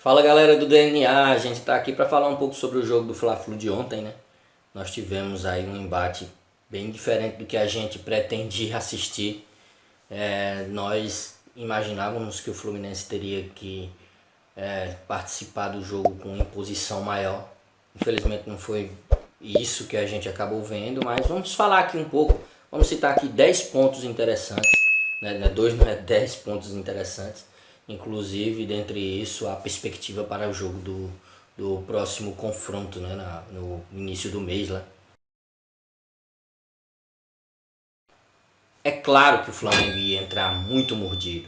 Fala galera do DNA, a gente está aqui para falar um pouco sobre o jogo do Fla-Flu de ontem, né? Nós tivemos aí um embate bem diferente do que a gente pretendia assistir. Nós imaginávamos que o Fluminense teria que participar do jogo com imposição maior. Infelizmente não foi isso que a gente acabou vendo, mas vamos falar aqui um pouco. Vamos citar aqui 10 pontos interessantes, né? Não é 2, não é 10 pontos interessantes. Inclusive, dentre isso, a perspectiva para o jogo do próximo confronto, né, no início do mês lá. É claro que o Flamengo ia entrar muito mordido.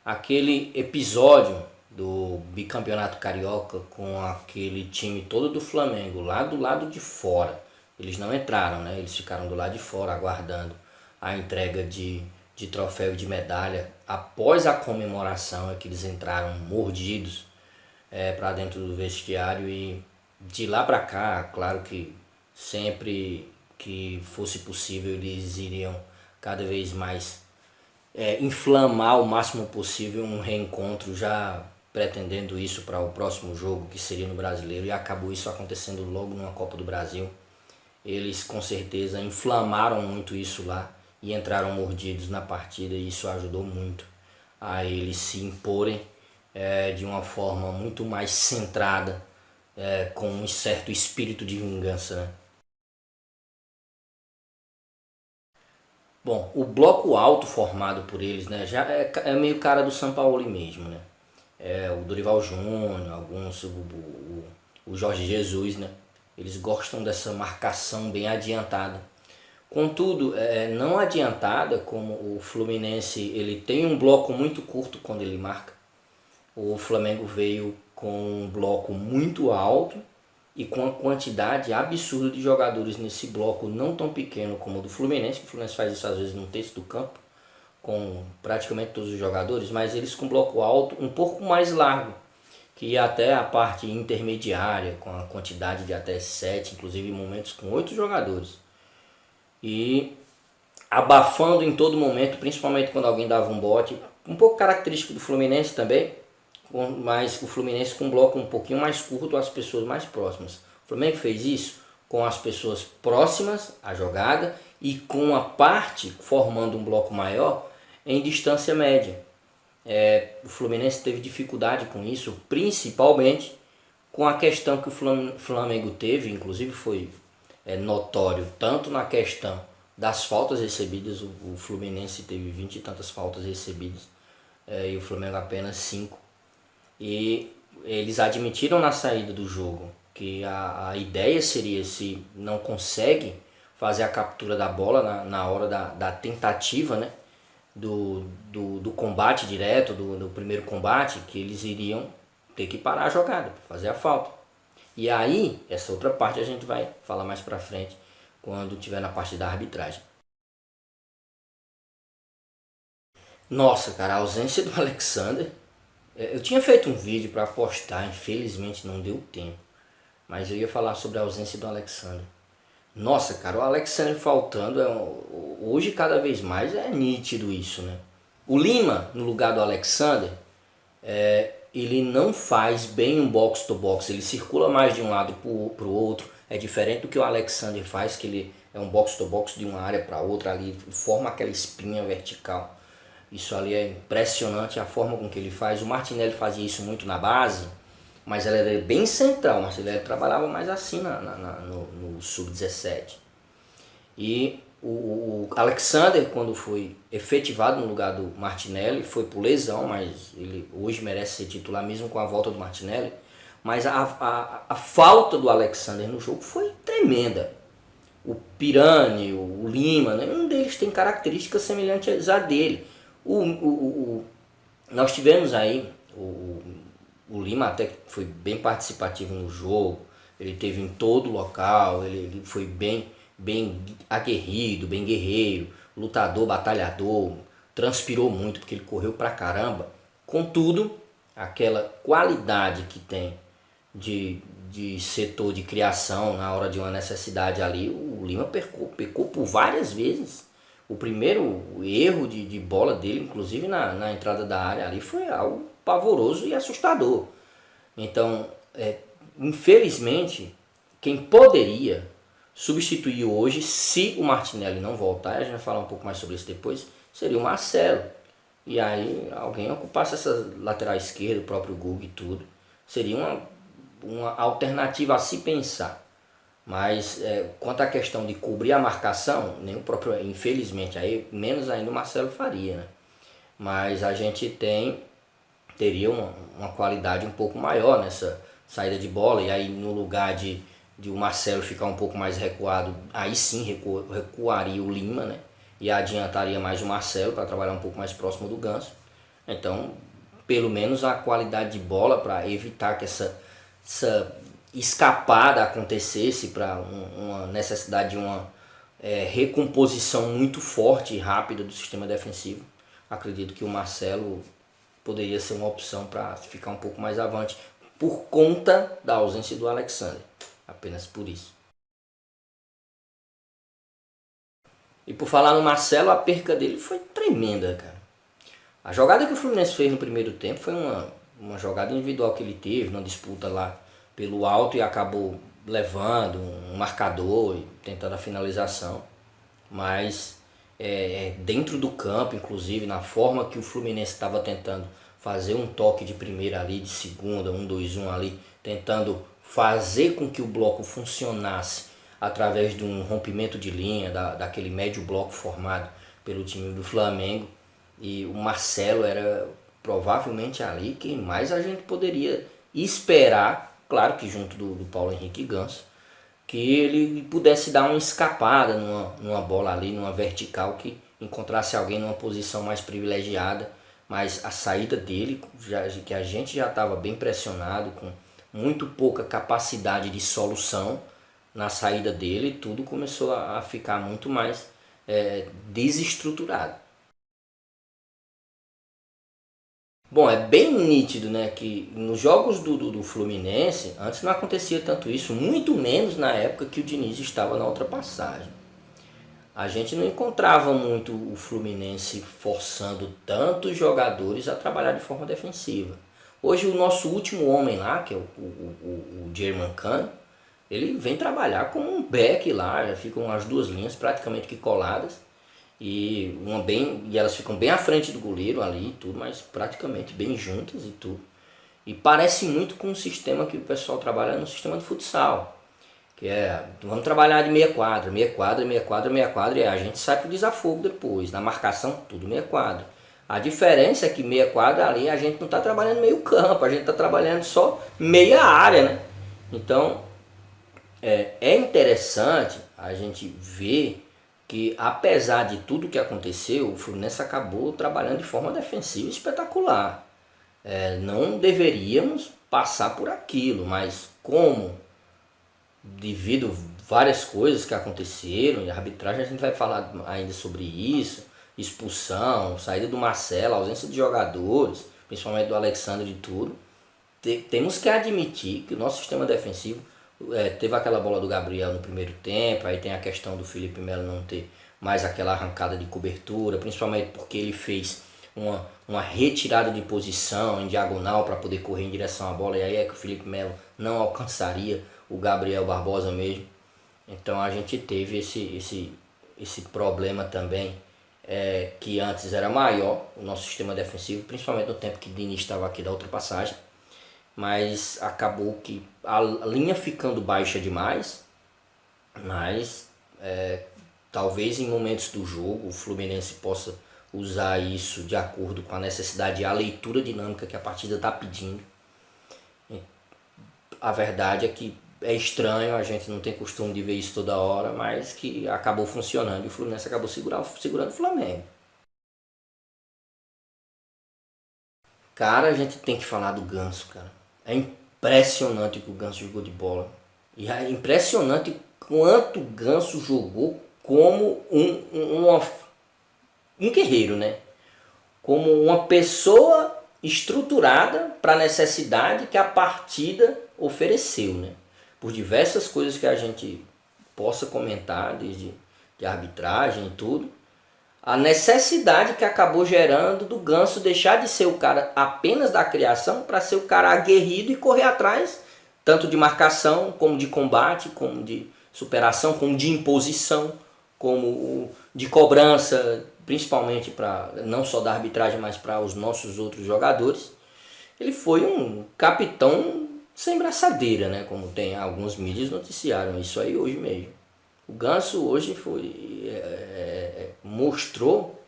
Aquele episódio do bicampeonato carioca com aquele time todo do Flamengo lá do lado de fora. Eles não entraram, né? Eles ficaram do lado de fora aguardando a entrega de troféu e de medalha. Após a comemoração é que eles entraram mordidos para dentro do vestiário e de lá para cá, claro que sempre que fosse possível eles iriam cada vez mais inflamar o máximo possível um reencontro, já pretendendo isso para o próximo jogo que seria no Brasileiro, e acabou isso acontecendo logo numa Copa do Brasil. Eles com certeza inflamaram muito isso lá e entraram mordidos na partida, e isso ajudou muito a eles se imporem de uma forma muito mais centrada, com um certo espírito de vingança, né? Bom, o bloco alto formado por eles, né, já é meio cara do São Paulo mesmo, né? O Dorival Júnior, alguns, o Jorge Jesus, né? Eles gostam dessa marcação bem adiantada. Contudo, não adiantada como o Fluminense, ele tem um bloco muito curto quando ele marca. O Flamengo veio com um bloco muito alto e com uma quantidade absurda de jogadores nesse bloco não tão pequeno como o do Fluminense, que o Fluminense faz isso às vezes num terço do campo, com praticamente todos os jogadores, mas eles com bloco alto um pouco mais largo, que ia até a parte intermediária, com a quantidade de até 7, inclusive em momentos com 8 jogadores. E abafando em todo momento, principalmente quando alguém dava um bote, um pouco característico do Fluminense também, mas o Fluminense com um bloco um pouquinho mais curto às pessoas mais próximas. O Flamengo fez isso com as pessoas próximas à jogada e com a parte formando um bloco maior em distância média. O Fluminense teve dificuldade com isso, principalmente com a questão que o Flamengo teve, inclusive foi notório tanto na questão das faltas recebidas. O Fluminense teve 20 e tantas faltas recebidas e o Flamengo apenas 5. E eles admitiram na saída do jogo que a ideia seria, se não consegue fazer a captura da bola na hora da tentativa, né, do combate direto, do primeiro combate, que eles iriam ter que parar a jogada, fazer a falta. E aí, essa outra parte a gente vai falar mais pra frente, quando tiver na parte da arbitragem. Nossa, cara, a ausência do Alexander. Eu tinha feito um vídeo para postar, infelizmente não deu tempo. Mas eu ia falar sobre a ausência do Alexander. Nossa, cara, o Alexander faltando, hoje cada vez mais é nítido isso, né? O Lima, no lugar do Alexander, ele não faz bem um box to box, ele circula mais de um lado para o outro. É diferente do que o Alexander faz, que ele é um box to box de uma área para outra ali, forma aquela espinha vertical. Isso ali é impressionante a forma com que ele faz. O Martinelli fazia isso muito na base, mas ela era bem central. O Martinelli trabalhava mais assim no sub-17. E o Alexander, quando foi efetivado no lugar do Martinelli, foi por lesão, mas ele hoje merece ser titular mesmo com a volta do Martinelli. Mas a falta do Alexander no jogo foi tremenda. O Pirani, o Lima, nenhum deles tem características semelhantes a dele. Nós tivemos aí o Lima, até que foi bem participativo no jogo, ele teve em todo o local, ele foi bem aguerrido, bem guerreiro, lutador, batalhador, transpirou muito porque ele correu pra caramba. Contudo, aquela qualidade que tem de setor de criação na hora de uma necessidade ali, o Lima pecou por várias vezes. O primeiro erro de bola dele, inclusive na entrada da área ali, foi algo pavoroso e assustador. Então, infelizmente, quem poderia substituir hoje, se o Martinelli não voltar, a gente vai falar um pouco mais sobre isso depois, seria o Marcelo. E aí alguém ocupasse essa lateral esquerda, o próprio Guga e tudo. Seria uma alternativa a se pensar. Mas quanto à questão de cobrir a marcação, nem o próprio, infelizmente, aí menos ainda o Marcelo faria, né? Mas a gente teria uma qualidade um pouco maior nessa saída de bola, e aí no lugar de o Marcelo ficar um pouco mais recuado, aí sim recuaria o Lima, né? E adiantaria mais o Marcelo para trabalhar um pouco mais próximo do Ganso. Então, pelo menos a qualidade de bola para evitar que essa escapada acontecesse, para uma necessidade de uma recomposição muito forte e rápida do sistema defensivo. Acredito que o Marcelo poderia ser uma opção para ficar um pouco mais avante por conta da ausência do Alexandre, apenas por isso. E por falar no Marcelo, a perca dele foi tremenda, cara. A jogada que o Fluminense fez no primeiro tempo foi uma jogada individual que ele teve, numa disputa lá pelo alto, e acabou levando um marcador e tentando a finalização. Mas dentro do campo, inclusive, na forma que o Fluminense estava tentando fazer um toque de primeira ali, de segunda, 1-2-1 ali, tentando fazer com que o bloco funcionasse através de um rompimento de linha, daquele médio bloco formado pelo time do Flamengo. E o Marcelo era provavelmente ali quem mais a gente poderia esperar, claro que junto do Paulo Henrique Ganso, que ele pudesse dar uma escapada numa bola ali, numa vertical, que encontrasse alguém numa posição mais privilegiada. Mas a saída dele, que a gente já estava bem pressionado, com muito pouca capacidade de solução na saída dele, tudo começou a ficar muito mais desestruturado. Bom, é bem nítido, né, que nos jogos do Fluminense, antes não acontecia tanto isso, muito menos na época que o Diniz estava na ultrapassagem. A gente não encontrava muito o Fluminense forçando tantos jogadores a trabalhar de forma defensiva. Hoje o nosso último homem lá, que é o German Can, ele vem trabalhar como um back lá, já ficam as duas linhas praticamente que coladas. E elas ficam bem à frente do goleiro ali e tudo, mas praticamente bem juntas e tudo. E parece muito com o sistema que o pessoal trabalha no sistema de futsal. Que vamos trabalhar de meia quadra, meia quadra, meia quadra, meia quadra, e a gente sai pro desafogo depois. Na marcação, tudo meia quadra. A diferença é que meia quadra ali a gente não está trabalhando meio campo, a gente está trabalhando só meia área, né? Então, é interessante a gente ver que, apesar de tudo que aconteceu, o Fluminense acabou trabalhando de forma defensiva espetacular. Não deveríamos passar por aquilo, mas como, devido várias coisas que aconteceram, e a arbitragem a gente vai falar ainda sobre isso, expulsão, saída do Marcelo, ausência de jogadores, principalmente do Alexandre e tudo, temos que admitir que o nosso sistema defensivo teve aquela bola do Gabriel no primeiro tempo, aí tem a questão do Felipe Melo não ter mais aquela arrancada de cobertura, principalmente porque ele fez uma retirada de posição em diagonal para poder correr em direção à bola, e aí é que o Felipe Melo não alcançaria o Gabriel Barbosa mesmo. Então a gente teve esse problema também, que antes era maior, o nosso sistema defensivo, principalmente no tempo que o Diniz estava aqui da ultrapassagem. Mas acabou que a linha ficando baixa demais, mas talvez em momentos do jogo o Fluminense possa usar isso de acordo com a necessidade e a leitura dinâmica que a partida está pedindo. A verdade é que é estranho, a gente não tem costume de ver isso toda hora, mas que acabou funcionando e o Fluminense acabou segurando o Flamengo. Cara, a gente tem que falar do Ganso, cara. É impressionante o que o Ganso jogou de bola. E é impressionante quanto o Ganso jogou como um guerreiro, né? Como uma pessoa estruturada para a necessidade que a partida ofereceu, né? Por diversas coisas que a gente possa comentar, desde de arbitragem e tudo, a necessidade que acabou gerando do Ganso deixar de ser o cara apenas da criação para ser o cara aguerrido e correr atrás, tanto de marcação, como de combate, como de superação, como de imposição, como de cobrança, principalmente para não só da arbitragem, mas para os nossos outros jogadores. Ele foi um capitão sem braçadeira, né? Como tem alguns mídias noticiaram isso aí hoje mesmo. O Ganso hoje mostrou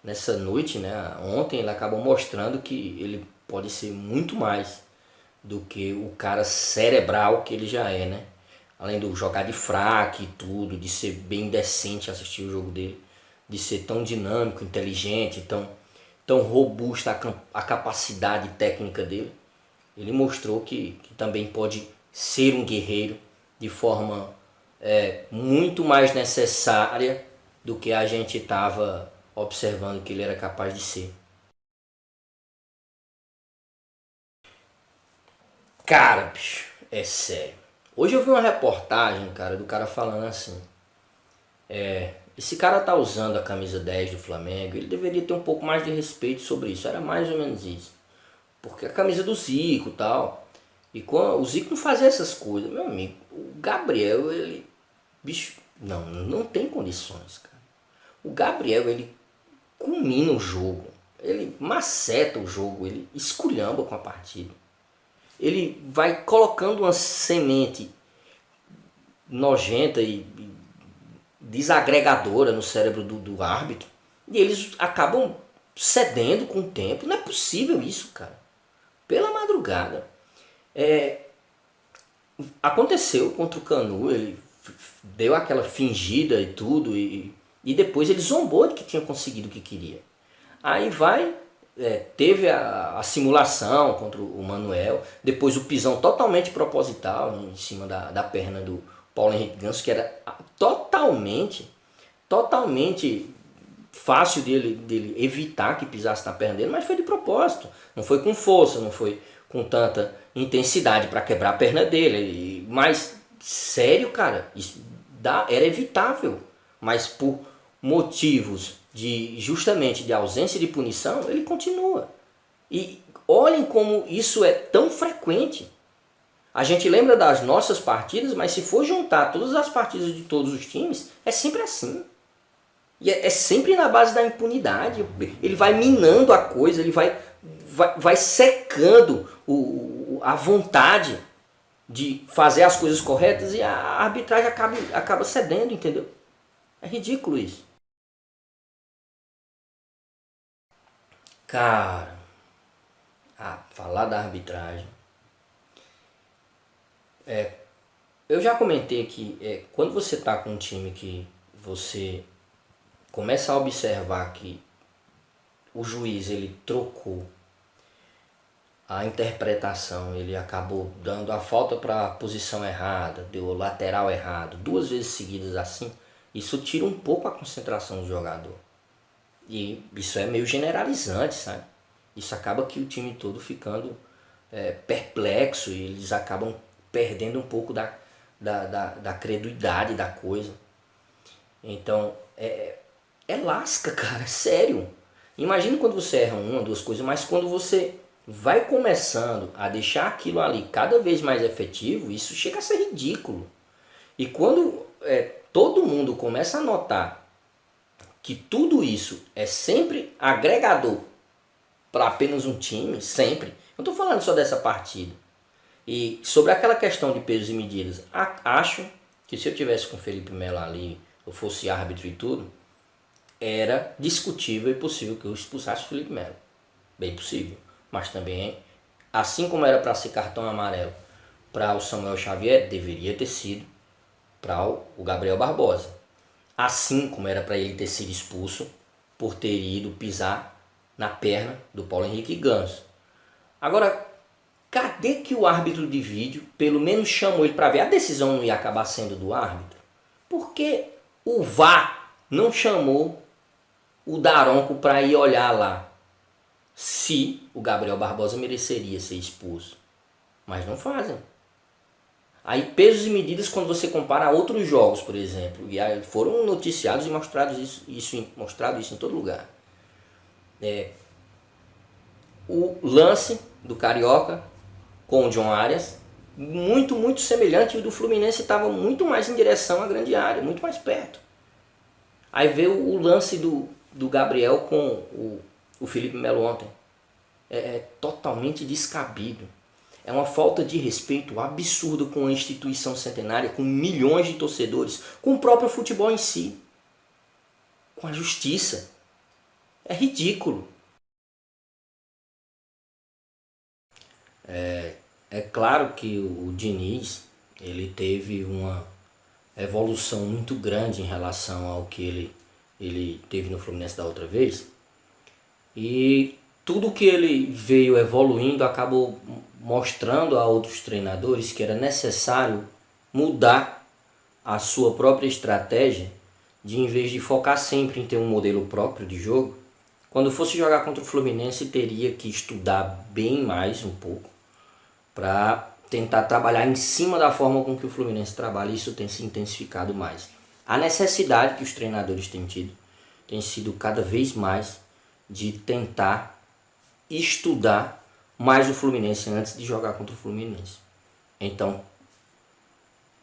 nessa noite, né? Ontem ele acabou mostrando que ele pode ser muito mais do que o cara cerebral que ele já é, né? Além do jogar de fraco e tudo, de ser bem decente assistir o jogo dele, de ser tão dinâmico, inteligente, tão robusta a capacidade técnica dele. Ele mostrou que também pode ser um guerreiro de forma muito mais necessária do que a gente estava observando que ele era capaz de ser. Cara, bicho, é sério. Hoje eu vi uma reportagem, cara, do cara falando assim. Esse cara tá usando a camisa 10 do Flamengo, ele deveria ter um pouco mais de respeito sobre isso. Era mais ou menos isso. Porque a camisa do Zico e tal. E quando o Zico não fazia essas coisas, meu amigo. O Gabriel, ele. Bicho, não tem condições, cara. O Gabriel, ele culmina o jogo. Ele maceta o jogo, ele esculhamba com a partida. Ele vai colocando uma semente nojenta e desagregadora no cérebro do árbitro. E eles acabam cedendo com o tempo. Não é possível isso, cara. Pela madrugada. Aconteceu contra o Canu, ele deu aquela fingida e tudo, e depois ele zombou de que tinha conseguido o que queria. Aí teve a simulação contra o Manuel, depois o pisão totalmente proposital em cima da perna do Paulo Henrique Ganso, que era totalmente fácil dele evitar que pisasse na perna dele, mas foi de propósito, não foi com força, não foi com tanta intensidade para quebrar a perna dele, mas sério, cara, isso era evitável, mas por motivos justamente de ausência de punição, ele continua. E olhem como isso é tão frequente. A gente lembra das nossas partidas, mas se for juntar todas as partidas de todos os times, é sempre assim. E é sempre na base da impunidade. Ele vai minando a coisa, ele vai secando a vontade de fazer as coisas corretas e a arbitragem acaba cedendo, entendeu? É ridículo isso. Cara, falar da arbitragem. Eu já comentei que quando você tá com um time que você começa a observar que o juiz ele trocou a interpretação, ele acabou dando a falta para a posição errada, deu o lateral errado, 2 vezes seguidas assim, isso tira um pouco a concentração do jogador. E isso é meio generalizante, sabe? Isso acaba que o time todo ficando perplexo e eles acabam perdendo um pouco da credulidade da coisa. Então, lasca, cara, sério. Imagina quando você erra uma, 2 coisas, mas quando você vai começando a deixar aquilo ali cada vez mais efetivo, isso chega a ser ridículo. E quando todo mundo começa a notar que tudo isso é sempre agregador para apenas um time, sempre. Eu estou falando só dessa partida. E sobre aquela questão de pesos e medidas, acho que se eu tivesse com o Felipe Melo ali, eu fosse árbitro e tudo, era discutível e possível que eu expulsasse o Felipe Melo. Bem possível. Mas também, assim como era para ser cartão amarelo para o Samuel Xavier, deveria ter sido para o Gabriel Barbosa. Assim como era para ele ter sido expulso por ter ido pisar na perna do Paulo Henrique Ganso. Agora, cadê que o árbitro de vídeo pelo menos chamou ele para ver? A decisão não ia acabar sendo do árbitro? Por que o VAR não chamou o Daronco para ir olhar lá se o Gabriel Barbosa mereceria ser expulso? Mas não fazem. Aí pesos e medidas quando você compara a outros jogos, por exemplo. E aí foram noticiados e mostrado isso em todo lugar. O lance do Carioca com o John Arias, muito semelhante, e o do Fluminense estava muito mais em direção à grande área, muito mais perto. Aí veio o lance do Gabriel com o Felipe Melo ontem. É totalmente descabido. É uma falta de respeito absurda com a instituição centenária, com milhões de torcedores, com o próprio futebol em si, com a justiça. É ridículo. É claro que o Diniz, ele teve uma evolução muito grande em relação ao que ele teve no Fluminense da outra vez. E tudo que ele veio evoluindo acabou mostrando a outros treinadores que era necessário mudar a sua própria estratégia, de em vez de focar sempre em ter um modelo próprio de jogo, quando fosse jogar contra o Fluminense teria que estudar bem mais um pouco para tentar trabalhar em cima da forma com que o Fluminense trabalha, e isso tem se intensificado mais. A necessidade que os treinadores têm tido tem sido cada vez mais de tentar estudar mais o Fluminense antes de jogar contra o Fluminense. Então,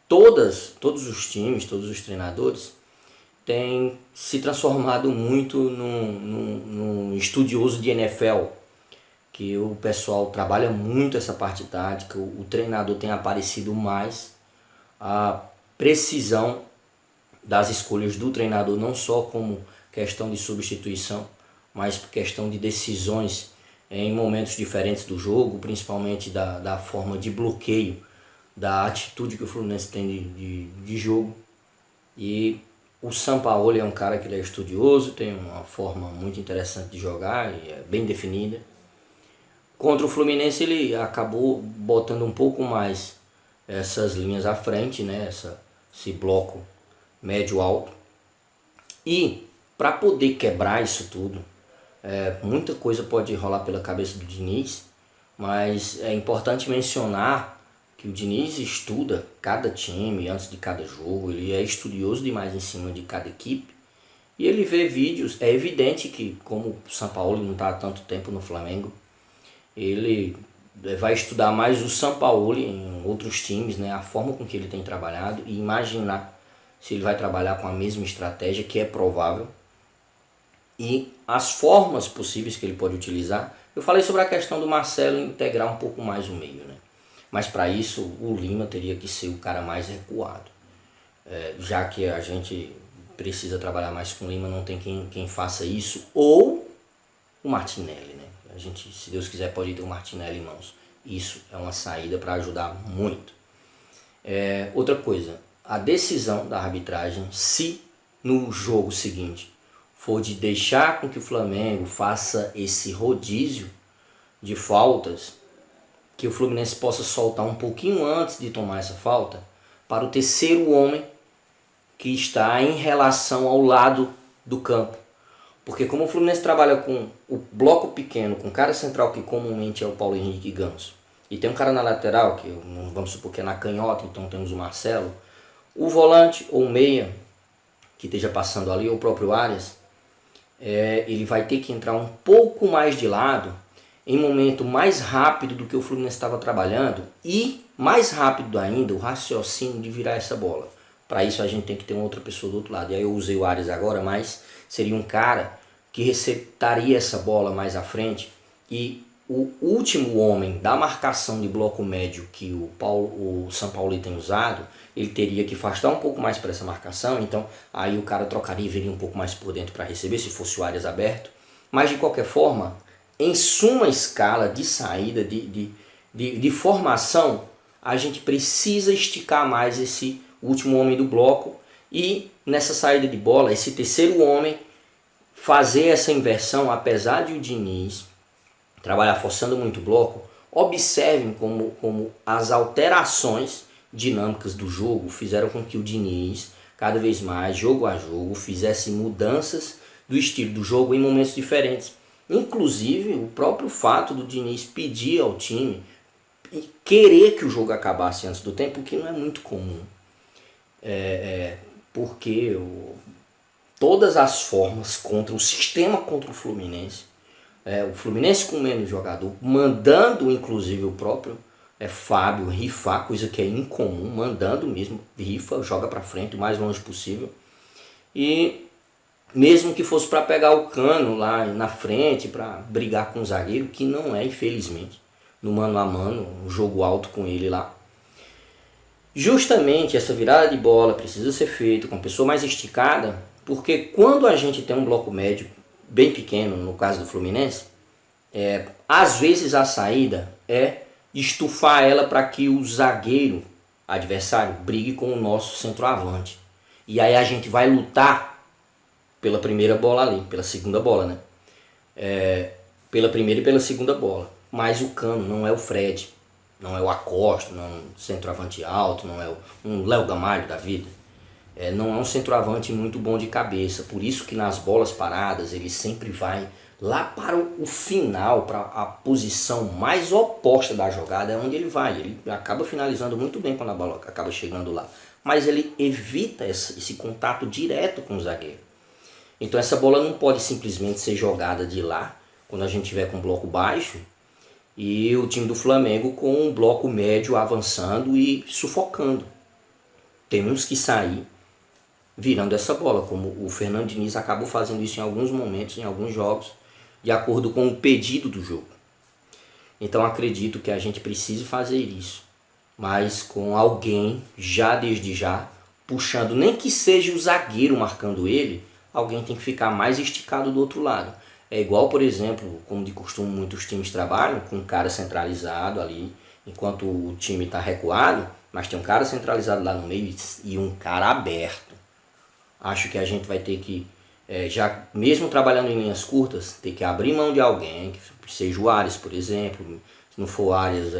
todos os times, todos os treinadores têm se transformado muito num estudioso de NFL, que o pessoal trabalha muito essa parte tática, o treinador tem aparecido mais, a precisão das escolhas do treinador, não só como questão de substituição, mas questão de decisões em momentos diferentes do jogo, principalmente da forma de bloqueio, da atitude que o Fluminense tem de jogo. E o Sampaoli é um cara que ele é estudioso, tem uma forma muito interessante de jogar, e é bem definida. Contra o Fluminense ele acabou botando um pouco mais essas linhas à frente, né? Esse bloco médio-alto. E para poder quebrar isso tudo, muita coisa pode rolar pela cabeça do Diniz, mas é importante mencionar que o Diniz estuda cada time antes de cada jogo, ele é estudioso demais em cima de cada equipe, e ele vê vídeos. É evidente que, como o Sampaoli não está há tanto tempo no Flamengo, ele vai estudar mais o Sampaoli em outros times, né, a forma com que ele tem trabalhado, e imaginar se ele vai trabalhar com a mesma estratégia, que é provável, e as formas possíveis que ele pode utilizar. Eu falei sobre a questão do Marcelo integrar um pouco mais o meio, né? Mas para isso o Lima teria que ser o cara mais recuado. Já que a gente precisa trabalhar mais com o Lima, não tem quem faça isso, ou o Martinelli, né? A gente, se Deus quiser, pode ter o Martinelli em mãos. Isso é uma saída para ajudar muito. Outra coisa, a decisão da arbitragem, se no jogo seguinte for de deixar com que o Flamengo faça esse rodízio de faltas, que o Fluminense possa soltar um pouquinho antes de tomar essa falta, para o terceiro homem que está em relação ao lado do campo. Porque como o Fluminense trabalha com o bloco pequeno, com o cara central que comumente é o Paulo Henrique Ganso, e tem um cara na lateral, que vamos supor que é na canhota, então temos o Marcelo, o volante ou o meia que esteja passando ali, ou o próprio Arias, ele vai ter que entrar um pouco mais de lado, em momento mais rápido do que o Fluminense estava trabalhando, e mais rápido ainda o raciocínio de virar essa bola. Para isso a gente tem que ter uma outra pessoa do outro lado. E aí eu usei o Arias agora, mas seria um cara que receptaria essa bola mais à frente, e o último homem da marcação de bloco médio que o Sampaoli tem usado, ele teria que afastar um pouco mais para essa marcação, então aí o cara trocaria e viria um pouco mais por dentro para receber, se fosse o Arias aberto. Mas de qualquer forma, em suma escala de saída, de formação, a gente precisa esticar mais esse último homem do bloco, e nessa saída de bola, esse terceiro homem fazer essa inversão. Apesar de o Diniz trabalhar forçando muito o bloco, observem como as alterações dinâmicas do jogo fizeram com que o Diniz, cada vez mais, jogo a jogo, fizesse mudanças do estilo do jogo em momentos diferentes. Inclusive, o próprio fato do Diniz pedir ao time querer que o jogo acabasse antes do tempo, o que não é muito comum. Porque todas as formas contra o sistema contra o Fluminense com menos jogador, mandando inclusive o próprio Fábio rifar, coisa que é incomum, mandando mesmo, rifa, joga pra frente o mais longe possível. E mesmo que fosse para pegar o Cano lá na frente, para brigar com o zagueiro, que não é, infelizmente, no mano a mano, um jogo alto com ele lá. Justamente essa virada de bola precisa ser feita com a pessoa mais esticada, porque quando a gente tem um bloco médio bem pequeno, no caso do Fluminense, às vezes a saída é estufar ela para que o zagueiro adversário brigue com o nosso centroavante. E aí a gente vai lutar pela primeira bola ali, pela segunda bola, né? Pela primeira e pela segunda bola. Mas o Cano não é o Fred, não é o Acosta, não é um centroavante alto, não é um Léo Gamalho da vida. Não é um centroavante muito bom de cabeça, por isso que nas bolas paradas ele sempre vai lá para o final, para a posição mais oposta da jogada, é onde ele vai. Ele acaba finalizando muito bem quando a bola acaba chegando lá, mas ele evita esse contato direto com o zagueiro. Então essa bola não pode simplesmente ser jogada de lá, quando a gente tiver com um bloco baixo, e o time do Flamengo com um bloco médio avançando e sufocando. Temos que sair virando essa bola, como o Fernando Diniz acabou fazendo isso em alguns momentos, em alguns jogos, de acordo com o pedido do jogo. Então acredito que a gente precise fazer isso, mas com alguém, já desde já, puxando, nem que seja o zagueiro marcando ele, alguém tem que ficar mais esticado do outro lado. É igual, por exemplo, como de costume muitos times trabalham, com um cara centralizado ali, enquanto o time está recuado, mas tem um cara centralizado lá no meio e um cara aberto. Acho que a gente vai ter que, já mesmo trabalhando em linhas curtas, ter que abrir mão de alguém, que seja o Arias, por exemplo. Se não for o Arias,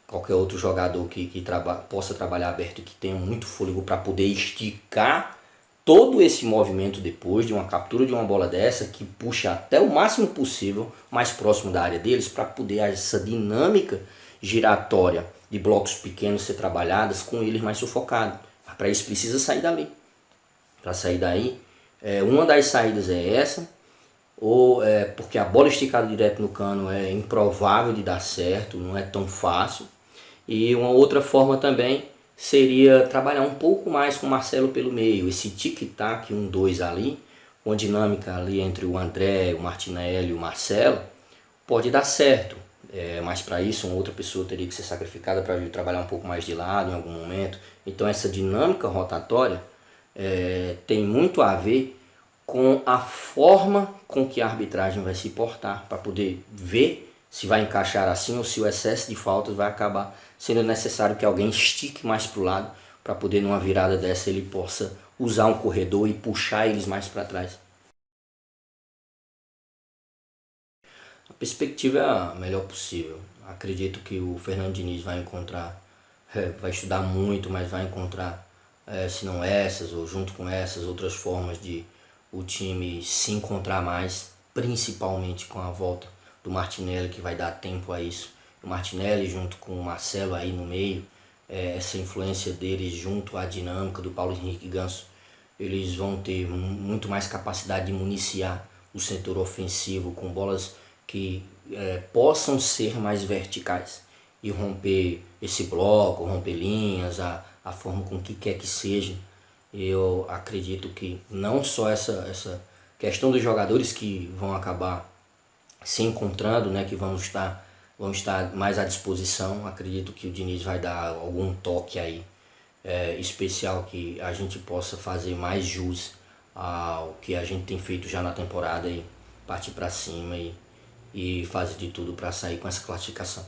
qualquer outro jogador que possa trabalhar aberto e que tenha muito fôlego para poder esticar todo esse movimento depois de uma captura de uma bola dessa, que puxa até o máximo possível mais próximo da área deles, para poder essa dinâmica giratória de blocos pequenos ser trabalhadas com eles mais sufocados. Mas para isso precisa sair dali. Para sair daí, uma das saídas é essa, ou porque a bola esticada direto no Cano é improvável de dar certo, não é tão fácil. E uma outra forma também seria trabalhar um pouco mais com o Marcelo pelo meio, esse tic-tac 1-2 ali, uma dinâmica ali entre o André, o Martinelli e o Marcelo, pode dar certo. Mas para isso uma outra pessoa teria que ser sacrificada para vir trabalhar um pouco mais de lado em algum momento. Então essa dinâmica rotatória tem muito a ver com a forma com que a arbitragem vai se portar, para poder ver se vai encaixar assim ou se o excesso de faltas vai acabar sendo necessário que alguém estique mais para o lado, para poder numa virada dessa ele possa usar um corredor e puxar eles mais para trás. A perspectiva é a melhor possível. Acredito que o Fernando Diniz vai encontrar, vai estudar muito, mas vai encontrar, se não essas ou junto com essas outras formas de o time se encontrar mais, principalmente com a volta do Martinelli, que vai dar tempo a isso. O Martinelli junto com o Marcelo aí no meio, essa influência deles junto à dinâmica do Paulo Henrique Ganso, eles vão ter muito mais capacidade de municiar o setor ofensivo com bolas que possam ser mais verticais e romper esse bloco, romper linhas, a forma com que quer que seja. Eu acredito que não só essa questão dos jogadores que vão acabar se encontrando, né, que vão estar mais à disposição. Acredito que o Diniz vai dar algum toque aí especial, que a gente possa fazer mais jus ao que a gente tem feito já na temporada e partir para cima e fazer de tudo para sair com essa classificação.